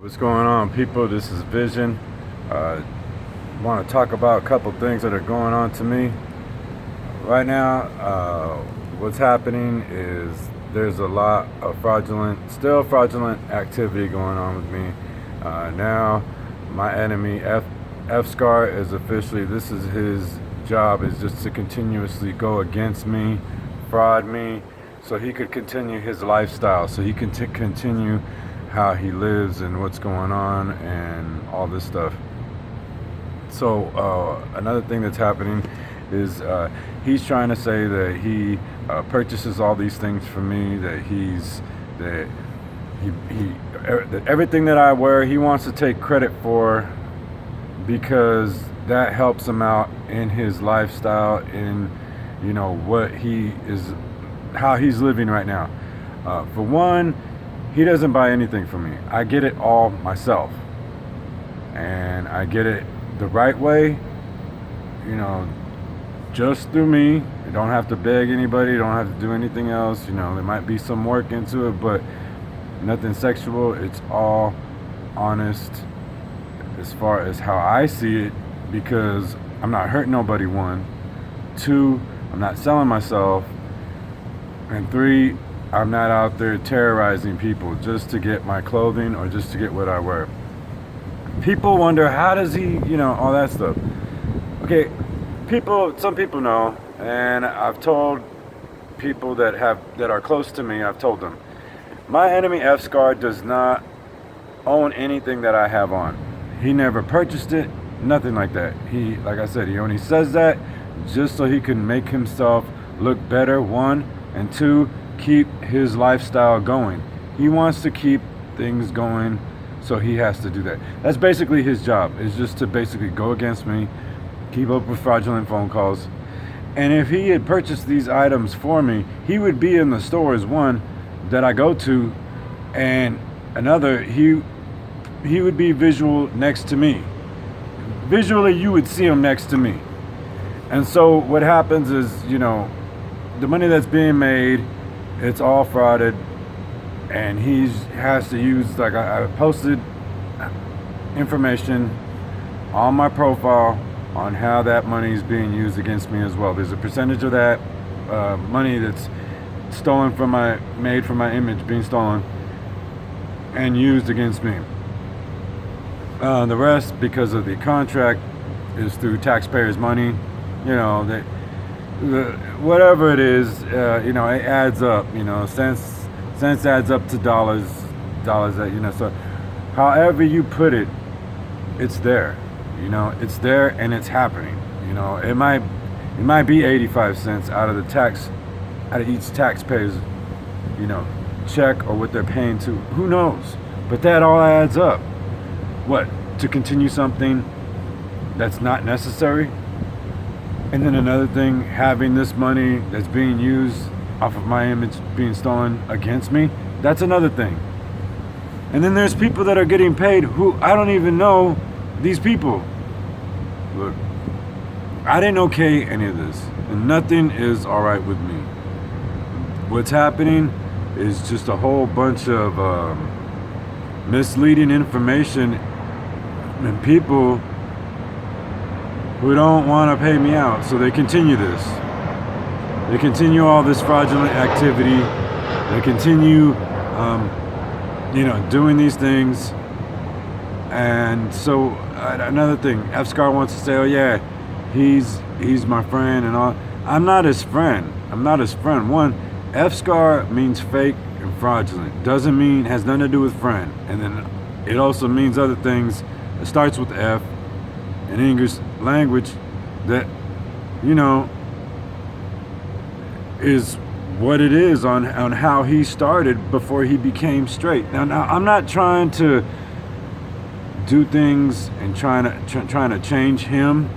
What's going on, people? This is Vision. Want to talk about a couple things that are going on to me right now. What's happening is there's a lot of still fraudulent activity going on with me. Now, my enemy F Scar is officially. This is his job, is just to continuously go against me, fraud me, so he could continue his lifestyle, so he can continue how he lives and what's going on and all this stuff. So another thing that's happening is he's trying to say that he purchases all these things for me, that that everything that I wear he wants to take credit for, because that helps him out in his lifestyle, in what he is, how he's living right now. For one, he doesn't buy anything from me. I get it all myself. And I get it the right way, just through me. I don't have to beg anybody, don't have to do anything else. There might be some work into it, but nothing sexual. It's all honest as far as how I see it, because I'm not hurting nobody, one. Two, I'm not selling myself. And three, I'm not out there terrorizing people just to get my clothing or just to get what I wear. People wonder, how does he, all that stuff. Okay, some people know, and I've told people that are close to me, I've told them, my enemy F Scar does not own anything that I have on. He never purchased it, nothing like that. Like I said, he only says that just so he can make himself look better, one, and two, keep his lifestyle going. He wants to keep things going, so he has to do that. That's basically his job, is just to basically go against me, keep up with fraudulent phone calls. And if he had purchased these items for me, he would be in the stores, one, that I go to, and another, he would be visual next to me. Visually, you would see him next to me. And so what happens is, the money that's being made, it's all frauded, and he has to use, like I posted information on my profile on how that money is being used against me as well. There's a percentage of that money that's stolen made from my image being stolen and used against me. The rest, because of the contract, is through taxpayers' money. Whatever it is, it adds up. Cents adds up to dollars. So however you put it, it's there. It's there and it's happening. It might be 85 cents out of each taxpayer's, check, or what they're paying to. Who knows? But that all adds up. What? To continue something that's not necessary? And then another thing, having this money that's being used off of my image being stolen against me, that's another thing. And then there's people that are getting paid who I don't even know these people. Look, I didn't okay any of this, and nothing is all right with me. What's happening is just a whole bunch of misleading information and people who don't want to pay me out. So they continue this. They continue all this fraudulent activity. They continue, doing these things. And so another thing, F Scar wants to say, oh yeah, he's my friend and all. I'm not his friend. One, F Scar means fake and fraudulent. Has nothing to do with friend. And then it also means other things. It starts with F in English language that, is what it is on how he started before he became straight. Now I'm not trying to do things and trying to change him.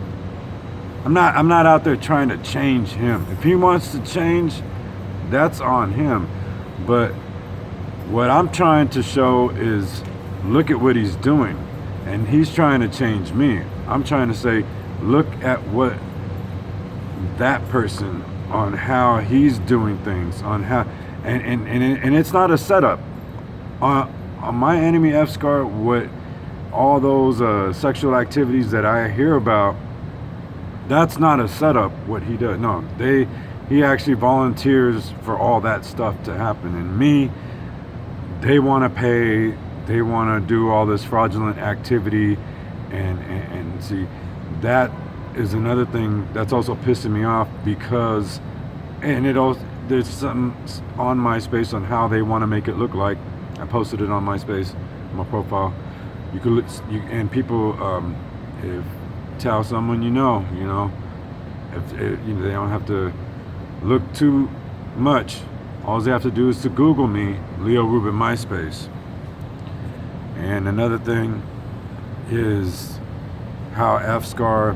I'm not out there trying to change him. If he wants to change, that's on him. But what I'm trying to show is, look at what he's doing. And he's trying to change me. I'm trying to say, look at what that person, on how he's doing things, on how, and it's not a setup. my enemy F Scar, what all those sexual activities that I hear about, that's not a setup. What he does, no, he actually volunteers for all that stuff to happen. And me, they want to pay, they want to do all this fraudulent activity, and see, that is another thing that's also pissing me off, because, and it also, there's something on MySpace on how they want to make it look like. I posted it on MySpace, my profile. You could, and people, if tell someone you know, if you know, they don't have to look too much. All they have to do is to Google me, Leo Rubin MySpace. And another thing is how F Scar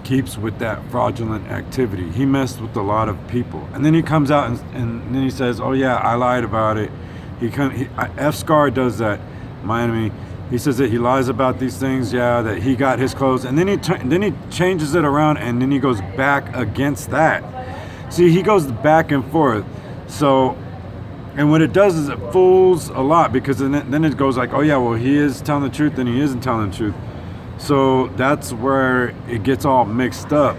keeps with that fraudulent activity. He messed with a lot of people, and then he comes out and then he says, "Oh yeah, I lied about it." F Scar does that. My enemy. He says that he lies about these things. Yeah, that he got his clothes, and then he changes it around, and then he goes back against that. See, he goes back and forth. So, and what it does is it fools a lot, because then it goes like, oh yeah, well, he is telling the truth, and he isn't telling the truth. So that's where it gets all mixed up.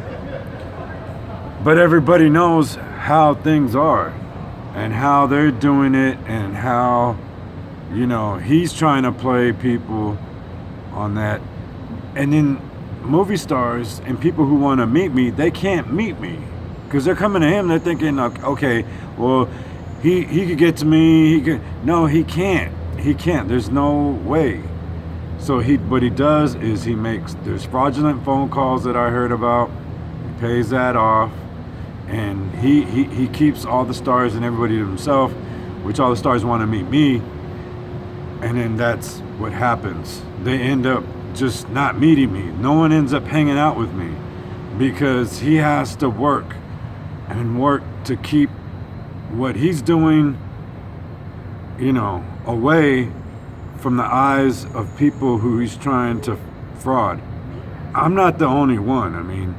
But everybody knows how things are and how they're doing it, and how, you know, he's trying to play people on that. And then movie stars and people who want to meet me, they can't meet me, because they're coming to him. They're thinking, okay, well, he could get to me. He could. No, he can't. He can't. There's no way. So what he does is there's fraudulent phone calls that I heard about. He pays that off, and he keeps all the stars and everybody to himself, which all the stars want to meet me. And then that's what happens. They end up just not meeting me. No one ends up hanging out with me, because he has to work to keep what he's doing, you know, away from the eyes of people who he's trying to fraud. I'm not the only one. I mean,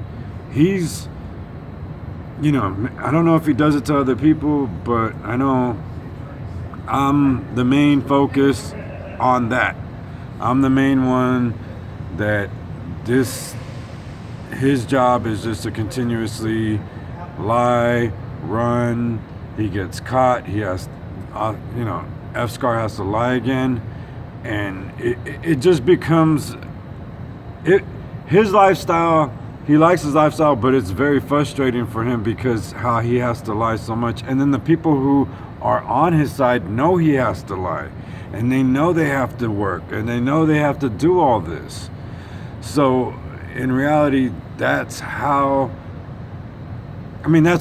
he's, you know, I don't know if he does it to other people, but I know I'm the main focus on that. I'm the main one that his job is just to continuously lie, run. He gets caught. He has, you know, F Scar has to lie again. And it just becomes his lifestyle. He likes his lifestyle, but it's very frustrating for him, because how he has to lie so much. And then the people who are on his side know he has to lie, and they know they have to work, and they know they have to do all this. So in reality, that's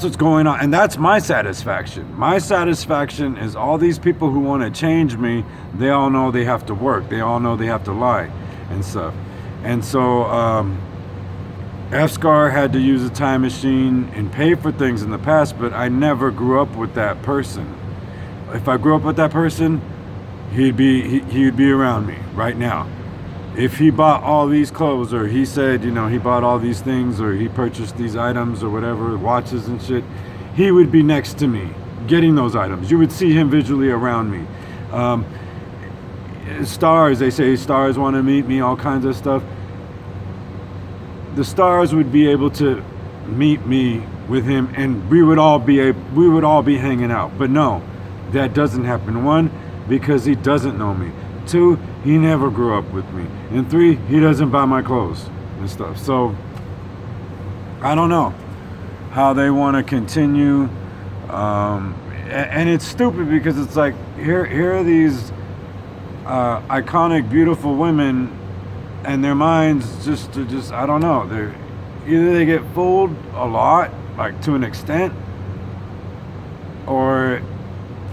what's going on. And that's my satisfaction. My satisfaction is all these people who want to change me, they all know they have to work. They all know they have to lie and stuff. And so F Scar had to use a time machine and pay for things in the past, but I never grew up with that person. If I grew up with that person, he'd be around me right now. If he bought all these clothes, or he said, you know, he bought all these things, or he purchased these items or whatever, watches and shit, he would be next to me getting those items. You would see him visually around me. Stars, they say stars want to meet me, all kinds of stuff. The stars would be able to meet me with him, and we would all be hanging out. But no, that doesn't happen. 1, because he doesn't know me. 2, he never grew up with me. And 3, he doesn't buy my clothes and stuff. So I don't know how they want to continue. And it's stupid, because it's like, here are these iconic, beautiful women, and their minds just I don't know. Either they get fooled a lot, like to an extent, or,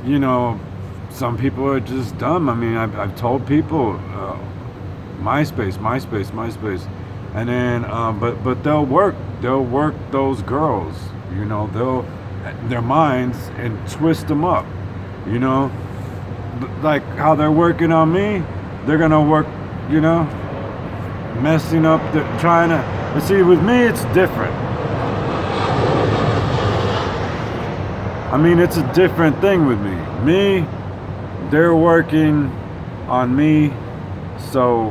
you know, some people are just dumb. I mean, I've told people, MySpace, and then but they'll work those girls, you know, their minds, and twist them up, you know, like how they're working on me. They're gonna work, you know, messing up, trying to. But see, with me, it's different. I mean, it's a different thing with me. They're working on me, so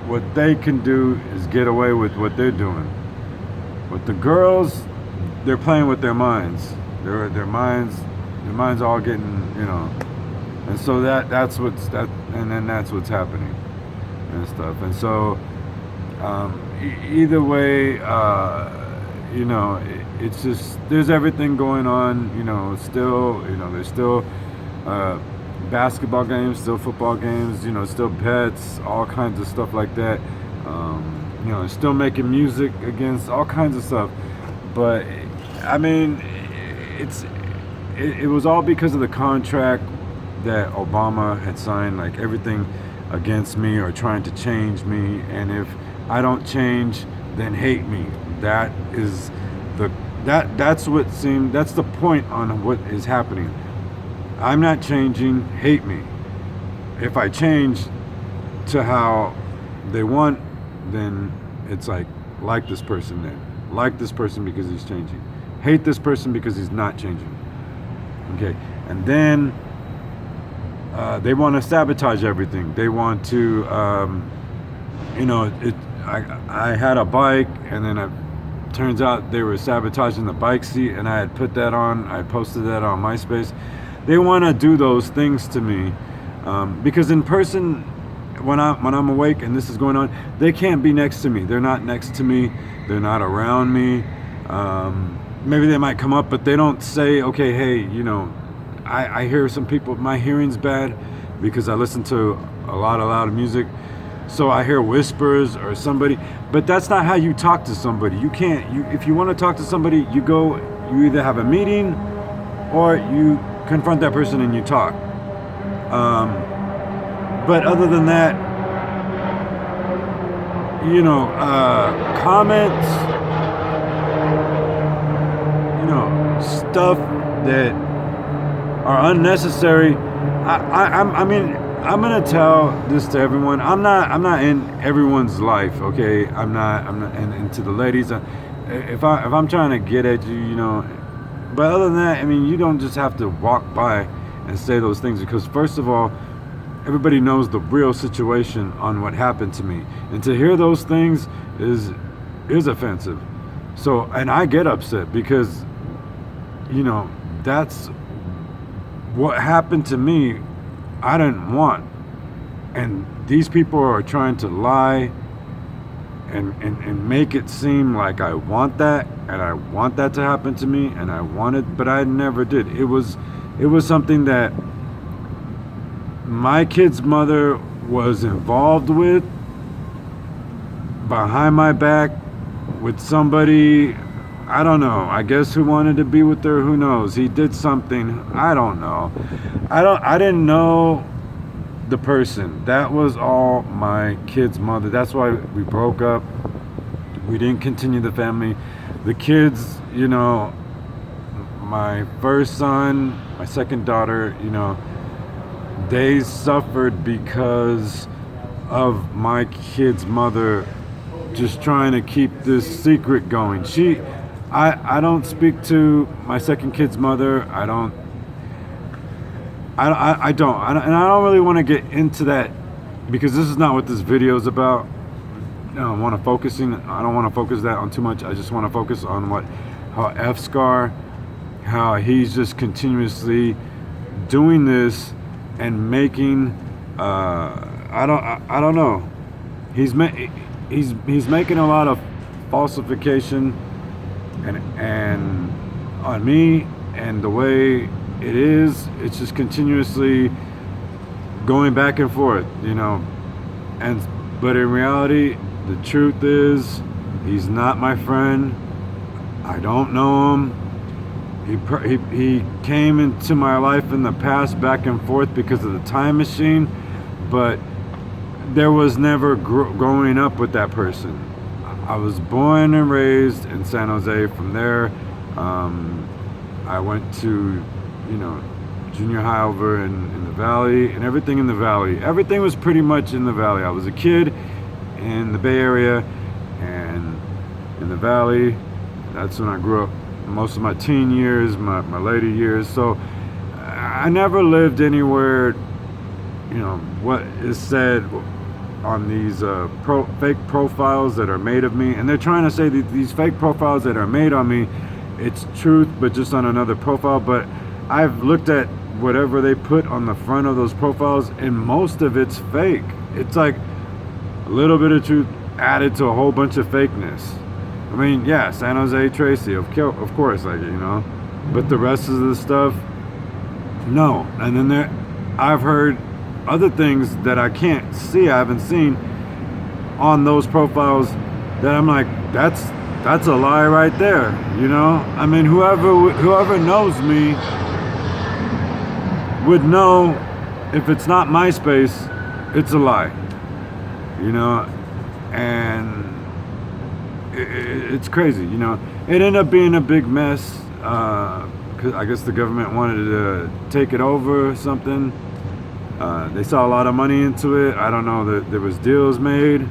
what they can do is get away with what they're doing. With the girls, they're playing with their minds. Their minds all getting, and so that's what's happening and stuff. And so either way, it's just there's everything going on. Still, there's still basketball games, still football games. Still bets, all kinds of stuff like that. Still making music against all kinds of stuff. But I mean, it was all because of the contract that Obama had signed, like everything against me or trying to change me, and if I don't change, then hate me. That's the point on what is happening. I'm not changing, hate me. If I change to how they want, then it's like this person then. Like this person because he's changing. Hate this person because he's not changing. Okay, and then they want to sabotage everything. They want to, I had a bike, and then it turns out they were sabotaging the bike seat, and I had put that on. I posted that on MySpace. They want to do those things to me because in person, when I'm awake and this is going on, they can't be next to me. They're not next to me. They're not around me. Maybe they might come up, but they don't say, okay, hey, I hear some people, my hearing's bad because I listen to a lot of loud music. So I hear whispers or somebody, but that's not how you talk to somebody. You can't, if you want to talk to somebody, you either have a meeting or you confront that person and you talk. But other than that, comments, stuff that are unnecessary. I mean, I'm gonna tell this to everyone. I'm not in everyone's life, okay? I'm not, and to the ladies, if I'm trying to get at you, but other than that, I mean, you don't just have to walk by and say those things, because first of all, everybody knows the real situation on what happened to me, and to hear those things is offensive. So, and I get upset because, that's what happened to me. I didn't want, and these people are trying to lie and make it seem like I want that, and I want that to happen to me, and I wanted, but I never did. It was something that my kid's mother was involved with behind my back with somebody, I don't know, I guess who wanted to be with her, who knows. He did something, I don't know. I didn't know the person. That was all my kid's mother. That's why we broke up. We didn't continue the family. The kids, my first son, my second daughter, they suffered because of my kid's mother just trying to keep this secret going. I don't speak to my second kid's mother. I don't, and I don't really want to get into that because this is not what this video is about. I don't want to focus that on too much. I just want to focus on how F-Scar, how he's just continuously doing this and making, I don't know. He's making a lot of falsification and on me, and the way it's just continuously going back and forth, but in reality, the truth is, he's not my friend. I don't know him. He came into my life in the past back and forth because of the time machine, but there was never growing up with that person. I was born and raised in San Jose. From there, I went to, junior high over in the Valley, and everything in the Valley. Everything was pretty much in the Valley. I was a kid in the Bay Area and in the Valley. That's when I grew up most of my teen years, my later years. So I never lived anywhere what is said on these fake profiles that are made of me, and they're trying to say that these fake profiles that are made on me, it's truth, but just on another profile. But I've looked at whatever they put on the front of those profiles, and most of it's fake. It's like a little bit of truth added to a whole bunch of fakeness. I mean, yeah, San Jose Tracy, of course, but the rest of the stuff, no. And then I've heard other things that I can't see, I haven't seen on those profiles, that I'm like, that's a lie right there. I mean, whoever knows me would know if it's not MySpace, it's a lie. And it's crazy. It ended up being a big mess, because I guess the government wanted to take it over or something. They saw a lot of money into it. I don't know that there was deals made.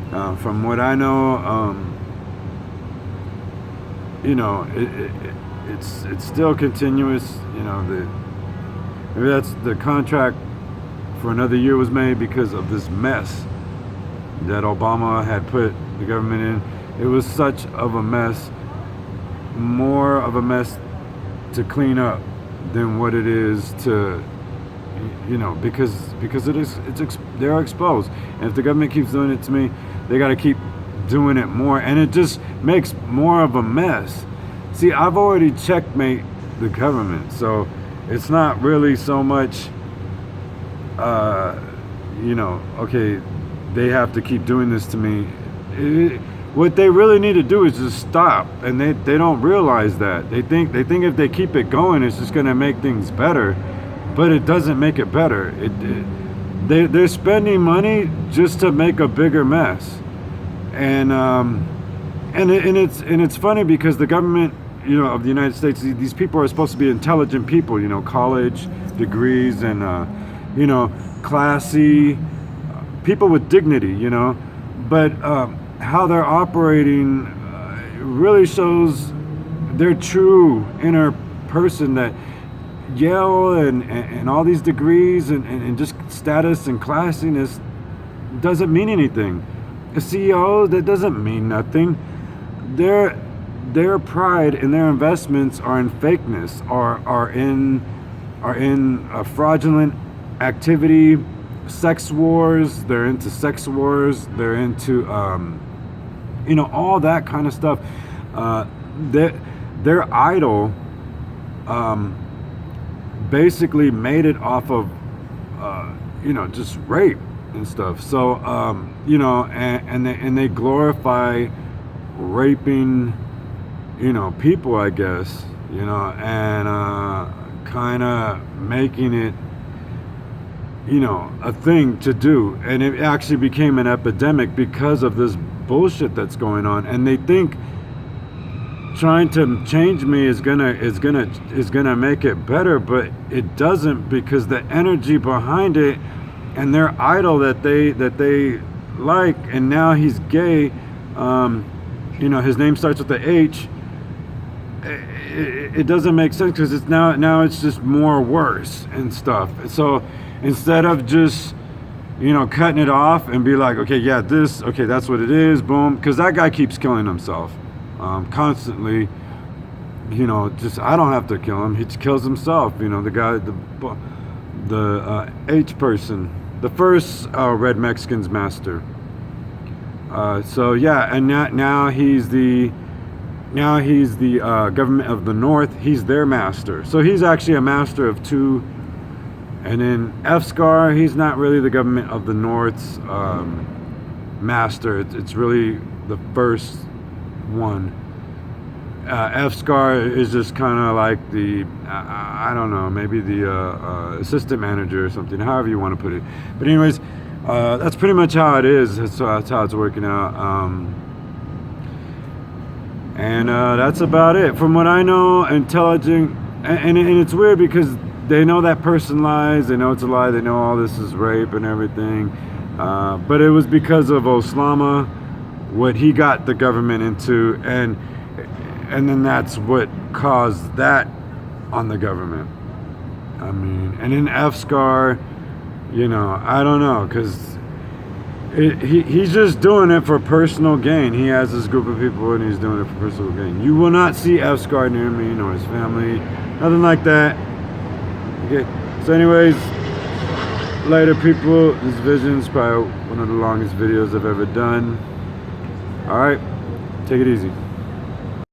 From what I know, it's still continuous. Maybe that's the contract for another year was made because of this mess that Obama had put the government in. It was such of a mess, more of a mess to clean up than what it is to, because they're exposed. And if the government keeps doing it to me, they got to keep doing it more, and it just makes more of a mess. See, I've already checkmate the government, so it's not really so much, okay, they have to keep doing this to me. What they really need to do is just stop, and they don't realize that. They think if they keep it going, it's just going to make things better, but it doesn't make it better. They're spending money just to make a bigger mess, and it's funny because the government, of the United States, these people are supposed to be intelligent people, college degrees and classy people with dignity, but how they're operating really shows their true inner person, that Yale and all these degrees and just status and classiness doesn't mean anything. A CEO, that doesn't mean nothing. Their pride and their investments are in fakeness, are in a fraudulent activity, sex wars. They're into sex wars. They're into all that kind of stuff. Their idol basically made it off of just rape and stuff. So and they glorify raping people, I guess, and kind of making it a thing to do, and it actually became an epidemic because of this bullshit that's going on. And they think trying to change me is gonna make it better, but it doesn't, because the energy behind it and their idol that they like, and now he's gay, his name starts with the H. It doesn't make sense, because it's now it's just more worse and stuff. So instead of just cutting it off and be like, okay, yeah, that's what it is, boom, because that guy keeps killing himself constantly. Just, I don't have to kill him, he kills himself. The guy, the H person, the first Red Mexican's master. So yeah, and now he's the government of the North. He's their master. So he's actually a master of two. And then F-Scar, he's not really the government of the North's master. It's really the first one. F-Scar is just kind of like the, I don't know, maybe the assistant manager or something, however you want to put it. But anyways, that's pretty much how it is. That's how it's working out. And that's about it. From what I know, intelligent, and it's weird because they know that person lies, they know it's a lie, they know all this is rape and everything. But it was because of Osama, what he got the government into, and then that's what caused that on the government. I mean, and then F-Scar, You know, I don't know, because he's just doing it for personal gain. He has this group of people and he's doing it for personal gain. You will not see F Scar near me nor his family, nothing like that. Okay, so anyways, later people, this vision's probably one of the longest videos I've ever done. Alright, take it easy.